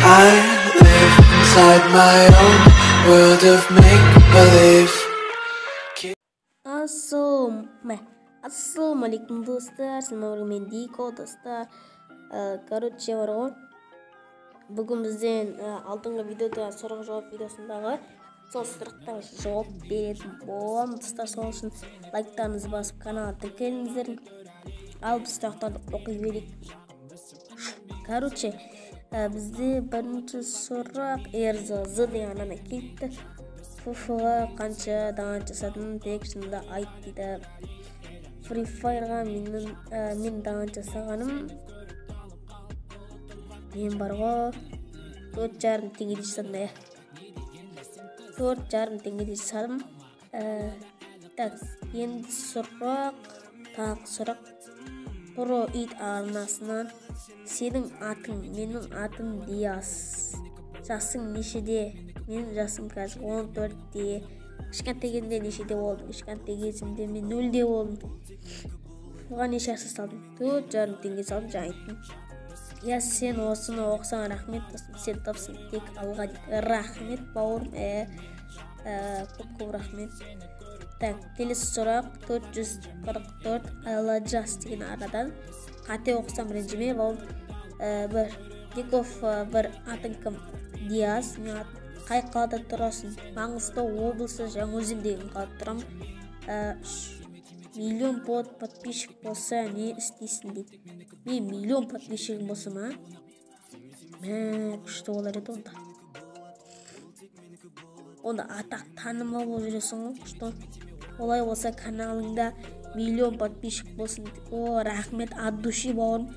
I live inside my own world of make-believe. Ассалаумалейкум достар, мен Дико достар. Короче бар ғой, бүгін бізден алдыңғы видеода сұрақ жауап видеосындағы сол сұрақтарға жауап беретін боламын достар. Сол үшін лайктарыңызды басып каналға тіркеліңіздер. Ал біз сұрақтарды оқи берейік. Короче, бізде бірінші сұрақ РЗ деген адам келіпті. ФФ-ға қанша дан жасадың, тек шынында айт дейді. Free Fire'ға мен дан жасағаным, мен бар ғой 4,5 теңгеде жасадым. 4,5 теңгеде жасадым. Так, енді сұрақ. Про ит арнасынан сенің атың, менің атым Диас. Жасың нешеде? Менің жасым қазір 14-те. Кішкентай кезімде нешеде болдым? Кішкентай кезімде мен 0-де болдым. Оған неше ақша салдым? 4,5 теңге салдым, жаңа айттым. Я, сен осыны оқысаң рахмет, сен тапсың тек алға дейді. Рахмет бауырым, көп рахмет. Так, келесі сұрақ 444 Аладжас деген арадан. Қате оқысам ренжіме бауырым. Бір Диков, бір атың кім? Диас, мен атым. Қай қалада тұрасың? Маңғыстау облысы Жаңаөзен деген қалада тұрам. 1 миллион подписчик болса не істейсің дейді. Мен 1 миллион подписчигім болса ма? Күшті болар еді онда. Онда атақ танымал болып жүресің ғой, күшті. Олай болса каналыңда 1 миллион подписчик болсын. О, рахмет от души бауырым.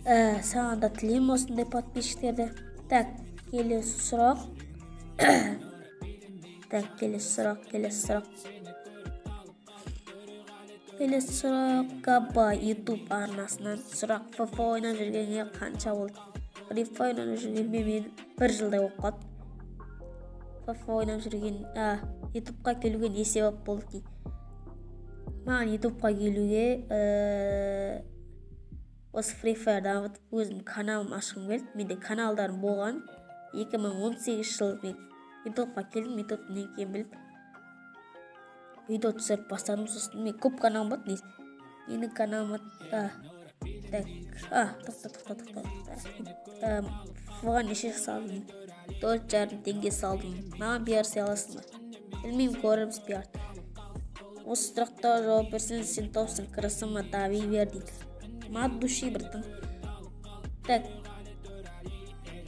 Саған да тілеймін осындай подписчиктерді. Так, келесі сұрақ. Келесі сұрақ Габа YouTube арнасынан сұрақ. ФФ ойнап жүргенге қанша болды? Free Fire ойнап жүргенге мен 1 жылдай болып қалды. ФФ ойнап жүрген, YouTube'қа келуге не себеп болды дейді. Маған YouTube'қа келуге осы Free Fire дамытып өзім каналым ашқым келді. Менде каналдарым болған. 2018 жыл мен YouTube'қа келдім. YouTube'ның екенін біліп видео түсіріп бастадым. Сосын мен көп каналым бат. Менің каналыма тоқта. Бұған неше салдым? 4,5 теңге салдым. Маған пиар саласың ба? Білмеймін, көріміз пиар. Осы сұрақтарға жауап берсең, сен топсың, кірісіма таби бер дейді. Мат души біртін. Так,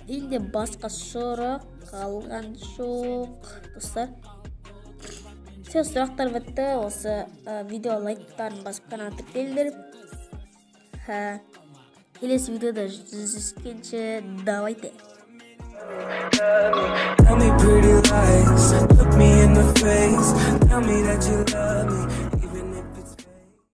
енді басқа сұрақ қалған жоқ достар. Все сұрақтар бітті. Осы видео лайктарын басып каналға тіркеліңдер. Келесі видеода жүздескенше давайте.